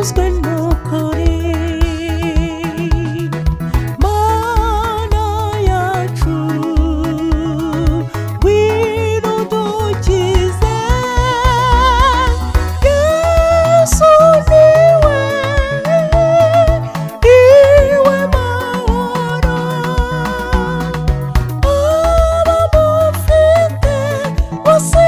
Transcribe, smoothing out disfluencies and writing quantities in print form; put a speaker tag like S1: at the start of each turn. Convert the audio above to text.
S1: himbazwe n'ukuri. Mana yacu ngwino udukize, Yesu niwe mahoro, abamufite bose